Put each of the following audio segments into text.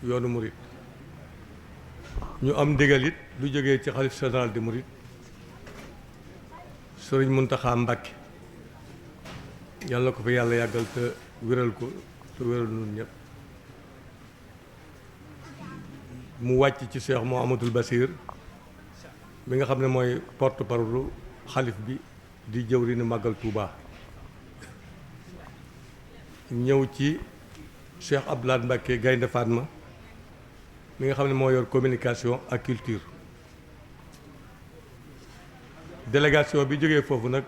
yoonu murit ñu am ndigal it lu jógee ci xalif général di murit sëriñ Muntaxa Mbàkke yàlla ko fi yàlla yàggal te wéral ko te wéral nun ñëpp mu wàcc ci Cheikh Mouhamadoul Bassir mi nga xam ne mooy porte-parole xalif bi di jëwriñu màggal Touba ñëw ci Cheikh Abdoulaye Mbacke Gaynde Fatma mi nga xam ne moo yor communication ak culture délégation bi jógee foofu nag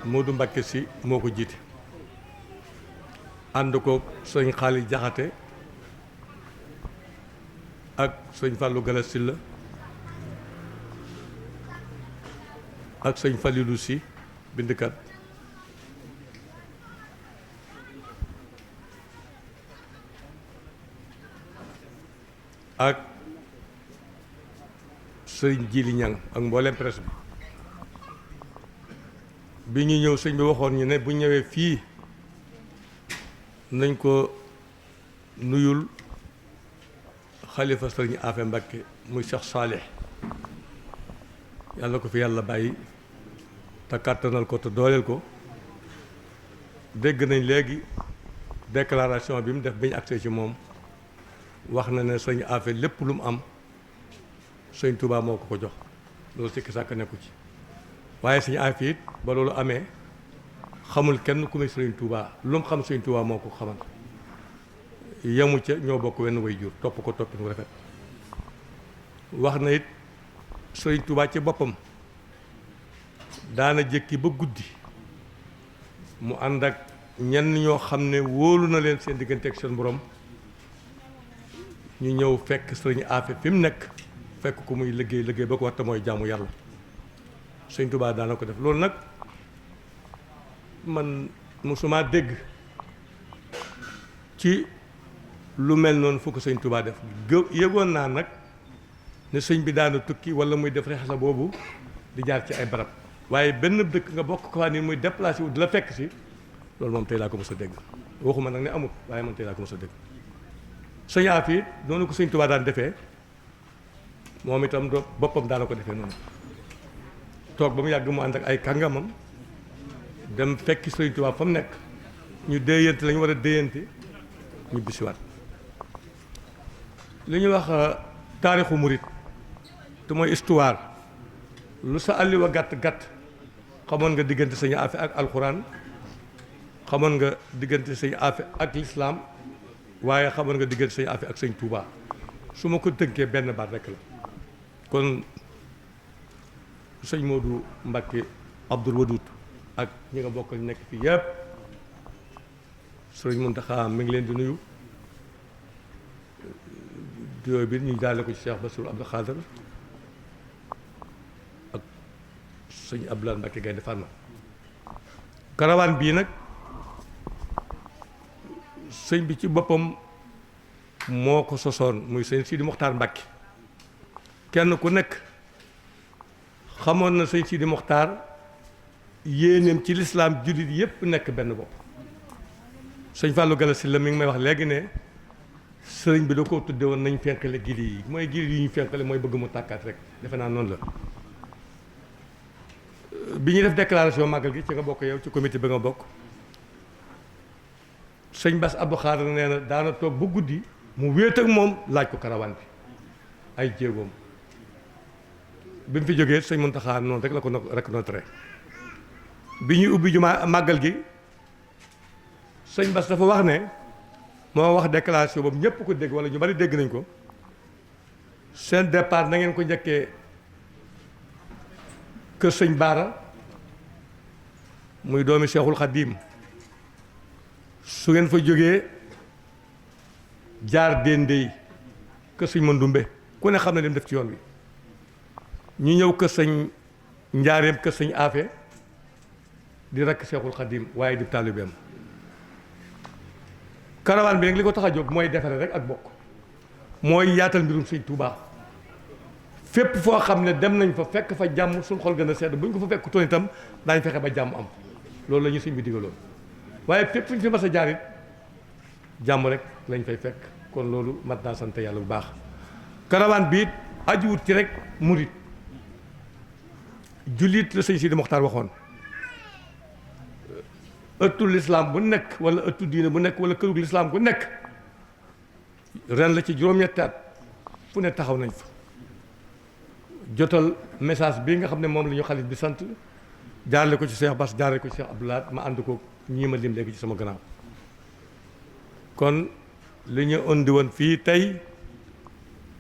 Modou Mbacke si moo ko jiite ànd ko sëñ Xaali Jaxate ak sëñ Fallou Gala Silla ak sëñ Falilou si bindkat ak sëñ Jili Ñang ak mboolem presse bi ñu ñëw sëñ bi waxoon ñu ne bu ñëwee fii nañ ko nuyul xalifa sëriñ Afe Mbakke muy Cheikh Salih yàlla ko fi yàlla bàyyi te kàttanal ko te dooleel ko dégg nañ léegi déclaration bi mu def bi ñu agsee ci moom wax na ne sëñ Afe lépp lu mu am sëñ Touba moo ko ko jox loolu sikki sàkk nekku ci waaye sëñ Afe it ba loolu amee xamul kenn ku muy sëñ Touba lu mu xam sëñ Touba moo ko xamal yemu ca ñoo bokk wenn way jur topp ko toppin wu rafet wax na it sëñ Touba ci boppam daana jékki ba guddi mu ànd ak ñenn ñoo xam ne wóolu na leen seen diggante ak seen borom ñu ñëw fekk sëñ Afe fi mu nekk fekk ko muy liggéey ba ko waxta mooy jaamu yàlla sëñ Touba daana ko def loolu nag man musuma dégg ci lu mel noonu fu ko sëñ Touba def yëgoon naa nag ne sëñ bi daana tukki wala muy def rexasa boobu di jaar ci ay barab waaye benn dëkk nga bokk ko ni muy déplacé wu di la fekk si loolu moom tey laa ko mos a dégg waxuma nag ne amut waaye man tey laa ko mos a dégg sëñ Afe it noonu ko sëñ Touba daan defee moom itam boppam daana ko defee noonu toog ba mu yàgg mu ànd ak ay kàngamam dem fekki sëñ Touba fa mu nekk ñu déyante la ñu war a déyante ñu bisiwaat li ñuy wax taarixu murit te mooy histoire lu sa àlliwa gàtt gàtt xamoon nga diggante sëñ Afe ak alxuraan xamoon nga diggante sëñ Afe ak lislaam waaye xamoon nga diggante sëñ Afe ak sëñ Touba su ma ko tënkee benn baat rekk la kon sëñ Modou Mbacke Abdoul Wadoud ak ñi nga bokkal nekk fii yépp sëriñ Mountakha mi ngi leen di nuyu yooyu bi ñu daale ko ci Cheikh Bassirou Abdou Khadre ak sëñ Abdoulaye Mbacke Gaynde Fatma karawaan bii nag sëñ bi ci boppam moo ko sosoon muy sëñ Sidi Mokhtar Mbacke kenn ku nekk xamoon na sëñ Sidi Mokhtar yéeneem ci lislaam jullit yépp nekk benn bopp sëñ Fallou Gala Sylla mi ngi may wax léegi ne sëriñ bi da koo tudde woon nañ fenqale gili yi mooy gili yi ñu fenqale mooy bëgg mu tàkkaat rek defe naa noonu la bi ñuy def déclaration màggal gi ci nga bokk yow ci comité bi nga bokk sëñ Bass Abdou Khadre nee na daana toog bu guddi mu wéet ak moom laaj ko karawaan bi ay jéegoom bi mu fi jógee sëñ Mountakha noonu rek la ko reconnaître bi ñuy ubbi jumaa màggal gi sëñ Bass dafa wax ne moo wax déclaration boobu ñëpp ko dégg wala ñu bari dégg nañ ko seen départ na ngeen ko njëkkee kër sëñ Baara muy doomi Cheikhul Khadim su ngeen fa jógee jaar Dendey kër sëñ Mandumbe ku ne xam ne dem def ci yoon wi ñu ñëw kër sëñ Njaareem kër sëñ Afe di rakk Cheikhul Khadim waaye di taalibeem karawaan bi nag li ko tax a jóg mooy defare rek ak bokk mooy yaatal mbirum sëñ Touba fépp foo xam ne dem nañ fa fekk fa jàmm suñ xol gën a sedd bu ñu ko fa fekk toon itam daañ fexe ba jàmm am loolu la ñu sëñ bi digaloon waaye fépp fu ñu fi mas a jaar it jàmm rek lañ fay fekk kon loolu mat naa sant yàlla bu baax. caravane bi it ajuwut ci rek murit jullit la sëñ Sidi Moxtaar waxoon ëttu lislaam bu nekk wala ëttu diine bu nekk wala kërug lislaam bu nekk ren la ci juróom-ñetti at fu ne taxaw nañ fa jotal message bi nga xam ne moom la ñu xalif bi sant jaarale ko ci Cheikh Bass jaarale ko ci Cheikh Abdoulaye ma ànd ko ñii ma lim léegi ci sama gannaaw kon li ñu indi woon fii tey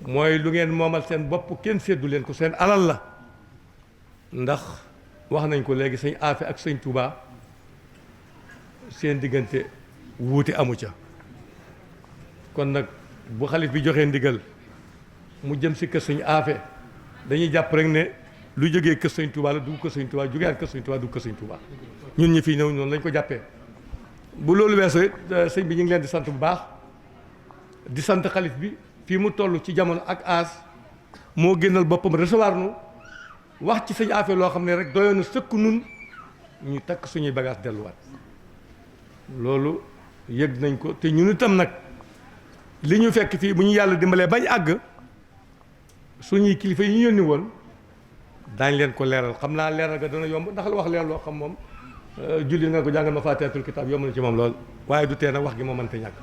mooy lu ngeen moomal seen bopp kenn séddu leen ko seen alal la ndax wax nañ ko léegi sëñ Afe ak sëñ Touba seen diggante wuute amu ca kon nag bu xalif bi joxee ndigal mu jëm si kër sëñ Afe dañuy jàpp rek ne lu jógee kër sëñ Touba la dugg kër sëñ Touba jógee kër sëñ Touba dugg kër sëñ Touba ñun ñi fii ñëw noonu lañ ko jàppee. bu loolu weesoo sëñ bi ñu ngi leen di sant bu baax di sant xalif bi fii mu toll ci jamono ak aas moo génnal boppam recevoir nu wax ci sëñ Afe loo xam ne rek doyoon na sëkk nun ñu takk suñuy bagage delluwaat loolu yëg nañ ko te ñun itam nag li ñu fekk fii bu ñu yàlla dimbalee bañ àgg suñuy kilifa yi ñu yónni woon daañ leen ko leeral xam naa leeral ga dana yomb ndax la wax leer loo xam moom julli nga ko jàngal ma faatihatul kitaab yomb na ci moom lool waaye du tee nag wax gi moo mënta ñàkk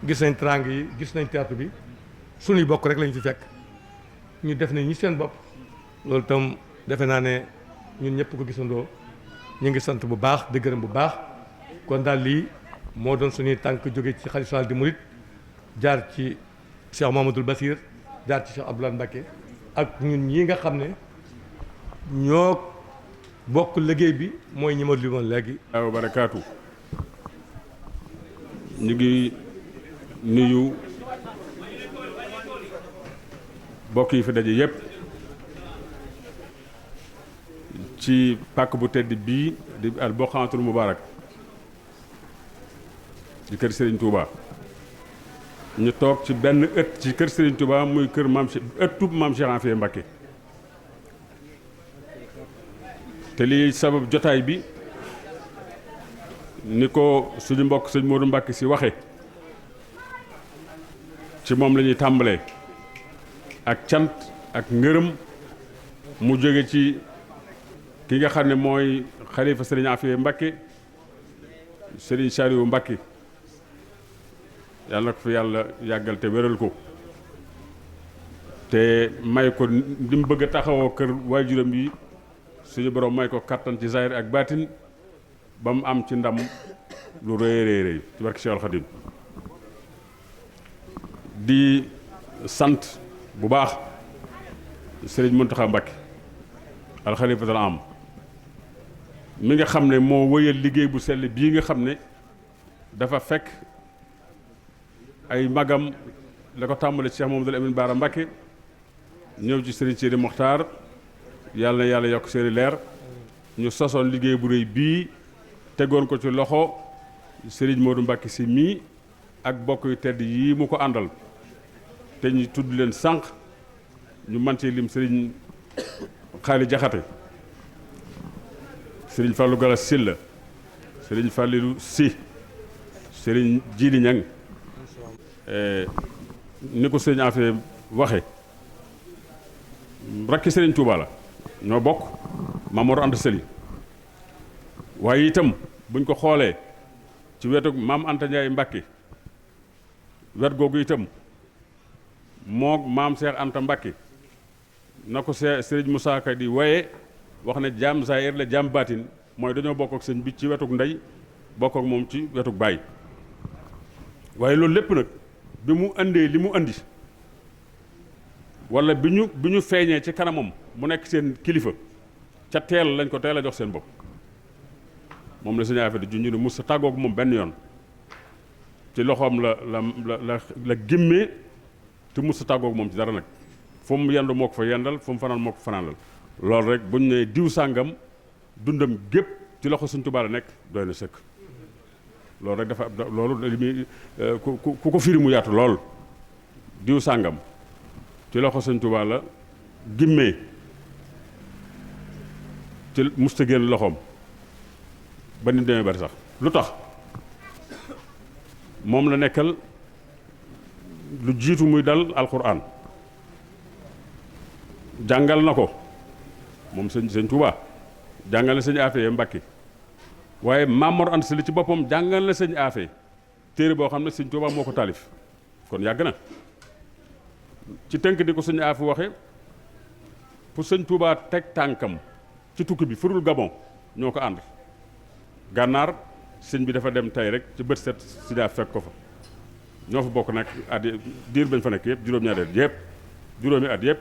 gis nañ trang yi gis nañ teatu bi suñuy bokk rek lañ fi fekk ñu def nañ ñi seen bopp loolu itam defe naa ne ñun ñëpp ko gisandoo ñu ngi sant bu baax di gërëm bu baax kon daal lii moo doon suñuy tànk jóge ci xalifa général des mourides jaar ci Cheikh Mouhamadoul Bassir jaar ci Cheikh Abdoulaye Mbacké ak ñun ñi nga xam ne ñoo bokk liggéey bi mooy ñi ma limoon léegi. waaw barakaatu ñu ngi nuyu bokk yi fi daje yépp ci pàkk bu tedd bii di al Boqatul Mubarak di kër Serigne Touba ñu toog ci benn ëtt ci kër Serigne Touba muy kër maam ëttub maam Cheikh Afia Mbacké te lii sabab jotaay bi ni ko suñu mbokk sëñ Modou Mbacké si waxe ci moom la ñuy tàmbalee ak cant ak ngërëm mu jóge ci ki nga xam ne mooy xalifa Serigne Afia Mbacké Serigne Saliou Mbacké yàlla na ko fi yàlla yàggal te wéral ko te may ko li mu bëgg a taxawoo kër waajuram yi suñu borom may ko kattan ci zahir ak baatin ba mu am ci ndam lu rëy rëy ci barke Cheikh Al Khadim di sant bu baax Serigne Mountakha Mbacké al khalifatul am mi nga xam ne moo wëyal liggéey bu sell bii nga xam ne dafa fekk ay magam la ko tàmbale ci Cheikh Mamadou Amine Bara Mbacké ñëw ci Serigne Sidi Mokhtar yàlla na yàlla yokk seeni leer ñu sosoon liggéey bu rëy bii tegoon ko ci loxo Serigne Modou Mbacké si mii ak bokk yu tedd yii mu ko àndal te ñu tudd leen sànq ñu man ci lim Serigne Xaali Jaxate Serigne Fallou Gala Silla Serigne Fallilou Si Serigne Jili Ñang ni ko Serigne Afia waxe rakki Serigne Touba la ñoo bokk Maam Anta Sali waaye itam buñ ko xoolee ci wetu maam Anta Ndiaye Mbacké wet googu itam moo maam Cheikh Anta Mbacké na ko Serigne Moussa Ka di waye wax ne jaam zahir la jaam baatin mooy dañoo bokk ak sëñ bi ci wetuk ndey bokk ak moom ci wetuk baay waaye loolu lépp nag bi mu andee li mu andi wala bi ñu feeñee ci kanamam mu nekk seen kilifa ca teel lañ ko teel a jox seen bopp moom la Sëñ Afia di junj ne mos a tàggoog moom benn yoon ci loxoom la gémmee te mos a tàggoog moom ci dara nag fu mu yendu moo ko fa yendal fu mu fanaan moo ko fanaanal loolu rek buñ ne diw sàngam dundam gépp ci loxo Sëñ Tuubaa la nekk doy na sëkk loolu rek dafa loolu li muy ku ko firi mu yaatu lool diw sàngam ci loxo Sëñ Tuubaa la gimmee ci musta génn loxoom ba ni demee bari sax lu tax moom la nekkal lu jiitu muy dal alquran jàngal na ko moom sëñ Touba jàngal na sëñ Afee Mbàkke waaye Maam Mor Anta Sali ci boppam jàngal na sëñ Afee téere boo xam ne sëñ Touba moo ko taalif kon yàgg na ci tënk di ko sëñ Afee waxe pour sëñ Touba teg tànkam ci tukki bi furul Gabon ñoo ko ànd gànnaar sëñ bi dafa dem tey rek ci bët set si daa fekk ko fa ñoo fa bokk nag at diir bañ fa nekk yëpp juróom-ñaari at yëpp juróomi at yëpp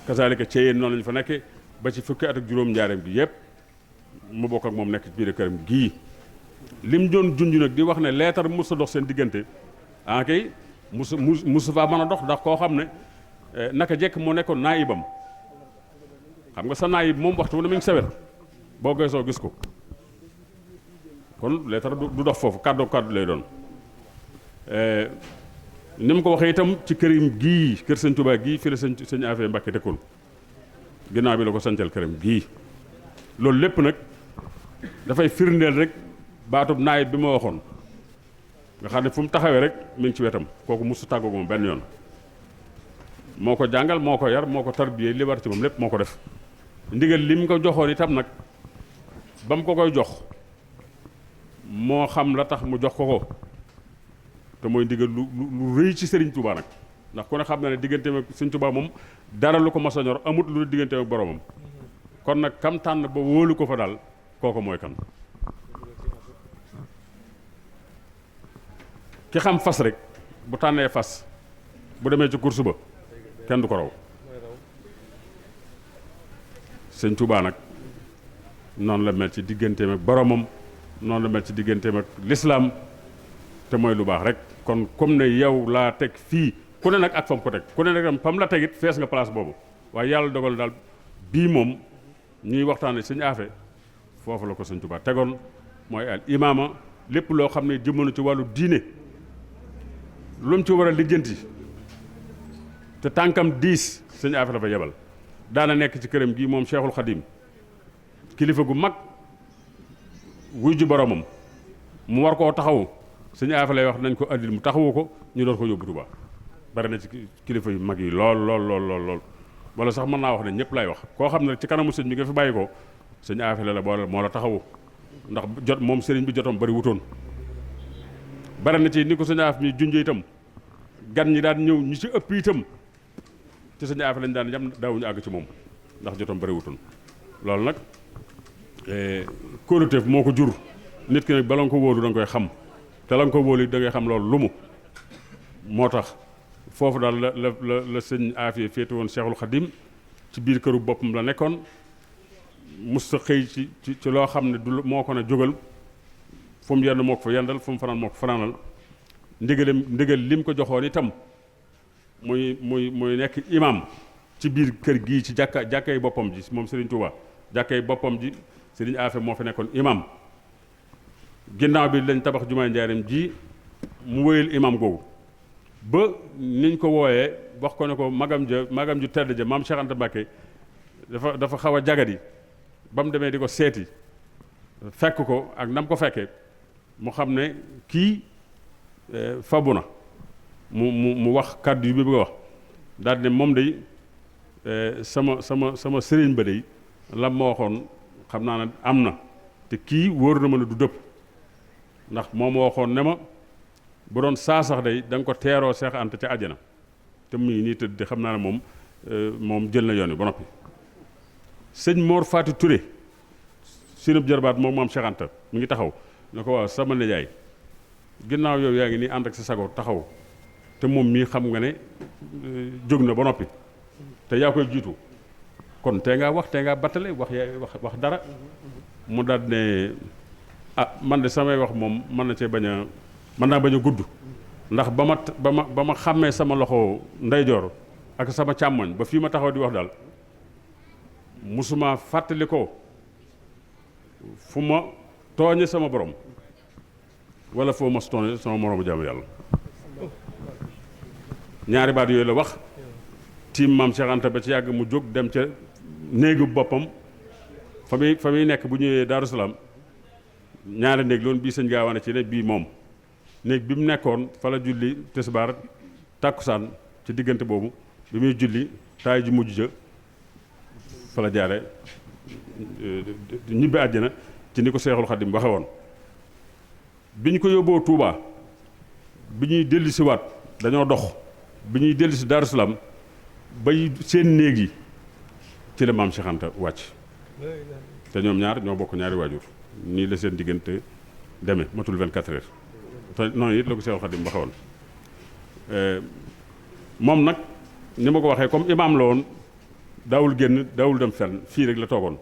kasaalika Ceyeen noonu lañu fa nekkee ba ci fukki at ak juróom-ñaareem bi yëpp mu bokk ak moom nekk ci biir këram gii lim doon junj nag di wax ne leetar musa dox seen diggante ah kay musu faa mën a dox ndax koo xam ne naka jekk moo nekkoon naayibam xam nga sa naayib moom waxtu wu ne mi ngi sawet boo geesoo gis ko kon leetar du dox foofu kàddu lay doon ni mu ko waxee itam ci kërim gii kër sëñ Touba gii fii la sëñ Afee Mbàkke dëkkoon ginnaaw bi la ko sancal këram gii loolu lépp nag dafay firndeel rek baatub naayib bi ma waxoon nga xam ne fu mu taxawee rek mi ngi ci wetam kooku musu tàggoog moom benn yoon moo ko jàngal moo ko yar moo ko tarbiyee li war ci moom lépp moo ko def ndigal li mu ko joxoon itam nag ba mu ko koy jox moo xam la tax mu jox ko te mooy ndigal lu rëy ci Serigne Touba nag ndax ku ne xam na ne digganteem ak Serigne Touba moom dara lu ko mas a ñor amut lu digganteem ak boromam kon nag kam tànn ba wóolu ko fa daal kooku mooy kan ki xam fas rek bu tànnee fas bu demee ci course ba kenn du ko raw Serigne Touba nag noonu la mel ci digganteem ak boromam noonu la mel ci digganteem ak lislaam te mooy lu baax rek kon comme ne yow laa teg fii ku ne nag ak fam ko teg ku ne nag fam la tegit fees nga place boobu waaye yàlla dogal daal bii moom ñuy waxtaane sëñ Afee foofu la ko sëñ Touba tegoon mooy al imaama lépp loo xam ne jëmonu ci wàllu diine lu mu ci war a lijjanti te tànkam diis sëñ Afee la fa yebal daana nekk ci këram gii moom Cheikhul Khadim kilifa gu mag wuy ji boromam mu war koo taxawu sëñ Afee lay wax nañ ko andil mu taxawu ko ñu door ko yóbbu Tuubaa bari na ci kilifa yu mag yi lool wala sax mën naa wax ne ñëpp lay wax koo xam ne ci kanamu sëñ bi nga fi bàyyi ko sëñ Afee la boole moo la taxawu ndax jot moom sëriñ bi jotom bari wutoon bari na ci ni ko sëñ Afee mi junjee itam gan ñi daan ñëw ñi ci ëpp itam ci sëñ Afee lañ daan yam daawuñu àgg ci moom ndax jotom bari wutoon loolu nag kóoluteef moo ko jur nit ki nag bala nga ko wóolu da nga koy xam te la nga ko wóolu da ngay xam loolu lu mu moo tax foofu daal la sëñ Afee féete woon Cheikhul Khadim ci biir këru boppam la nekkoon mus sa xëy ci loo xam ne du moo ko ne jógal fu mu yenn moo ko fa yendal fu mu fanaan moo ko fanaanal ndigal lim ko joxoon itam muy nekk imam ci biir kër gii ci jàkkay boppam ji moom Serigne Touba jàkkay boppam ji Serigne Afee moo fi nekkoon imam ginnaaw bi lañ tabax jumaay Njaareem ji mu wéyal imam googu ba niñ ko wooyee wax ko ne ko magam ju tedd ja maam Cheikh Anta Mbacké dafa xaw a jagadi ba mu demee di ko seeti fekk ko ak nam ko fekkee mu xam ne kii fabu na mu wax kàddu yu bi bëgg a wax daal ne moom day sama sëriñ ba day lam ma waxoon xam naa ne am na te kii wóor na ma ne du dëpp ndax moom ma waxoon ne ma bu doon saa sax day da nga ko teeroo Seex Anta ca àjjana te mu ngi nii tëdd xam naa ne moom jël na yoon wi ba noppi sëñ Mor Faati Touré sinub jarbaat moom maam Seex Anta mi ngi taxaw ne ko waaw sama nijaay ginnaaw yow yaa ngi nii ànd ak sa sago taxaw te moom mii xam nga ne jóg na ba noppi te yaa koy jiitu kon tey ngaa wax tey ngaa battale wax dara mu daal ne man de samay wax moom mën naa bañ a gudd ndax ba ma xàmmee sama loxo ndeyjoor ak sama càmmoñ ba fii ma taxaw di wax daal musuma fàttali ko fu ma tooñe sama borom wala foo mas tooñe sama moroomu jaamu yàlla ñaari baat yooyu la wax tiim maam Cheikh Anta ba ci yàgg mu jóg dem ca néegu boppam fa muy nekk bu ñëwee Daaru Salaam ñaari néeg loolu bii sëñ Gaawane ci ne bii moom néeg bi mu nekkoon fa la julli tisbaar tàkkusaan ci diggante boobu bi muy julli taay ji mujj ja fa la jaare ñibbi àjjana ci ni ko Seexul Xadim waxe woon bi ñu ko yóbboo Touba bi ñuy dellusiwaat dañoo dox bi ñuy dellusi Daaru Salaam bay seen néeg yi ci la maam Cheikh Anta wàcc te ñoom ñaar ñoo bokk ñaari waajur nii la seen diggante demee matul 24 heures te noonu it la ko Seexul Xadim waxe woon moom nag ni ma ko waxee comme imaam la woon daawul génn daawul dem fenn fii rek la toogoon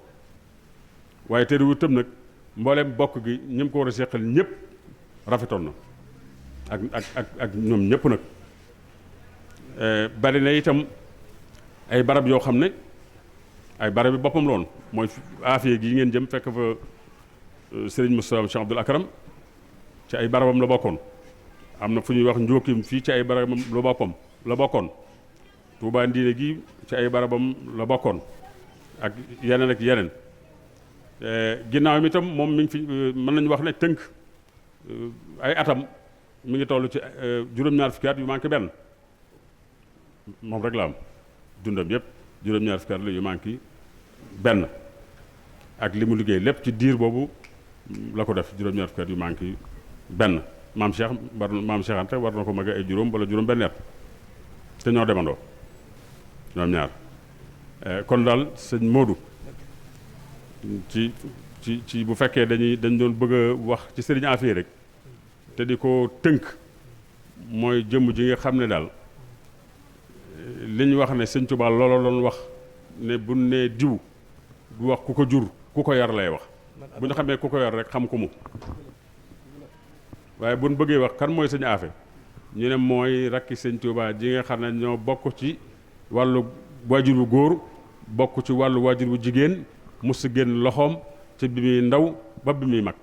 waaye terewul tëm nag mbooleem bokk gi ñi mu ko war a seqal ñëpp rafetoon na ak ñoom ñëpp nag bari na itam ay barab yoo xam ne ay barab yi boppam la woon mooy aafiya gi ngeen jëm fekk fa Serigne Moustapha Cheikh Abdoul Akram ci ay barabam la bokkoon am na fu ñuy wax njóokim fii ci ay barabam la bokkoon Touba Ndiine gi ci ay barabam la bokkoon ak yeneen ginnaaw mi itam moom mi ngi fi mën nañu wax ne tënk ay atam mi ngi toll ci juróom-ñaar fukki at yu manqué benn moom rek la am dundam yëpp juróom-ñaar fukki at la yu manqué benn ak li mu liggéey lépp ci diir boobu la ko def juróom-ñaar fukki at yu manqué benn maam Cheikh Anta war na ko mag ay juróom wala juróom benn at te ñoo demandoo ñoom ñaar kon daal sëñ Modou ci bu fekkee dañ doon bëgg a wax ci sëriñ Afia rek te di ko tënk mooy jëmm ji nga xam ne daal li ñu wax ne sëñ Tuubaa looloo doon wax ne bu ne diw du wax ku ko jur ku ko yar lay wax bu ñu xamee ku ko yar rek xam ko mu waaye bu ñu bëggee wax kan mooy sëñ Afia ñu ne mooy rakki sëñ Tuubaa ji nga xam ne ñoo bokk ci wàllu waajur wu góor bokk ci wàllu waajur wu jigéen mus génn loxoom ci bi muy ndaw ba bi muy mag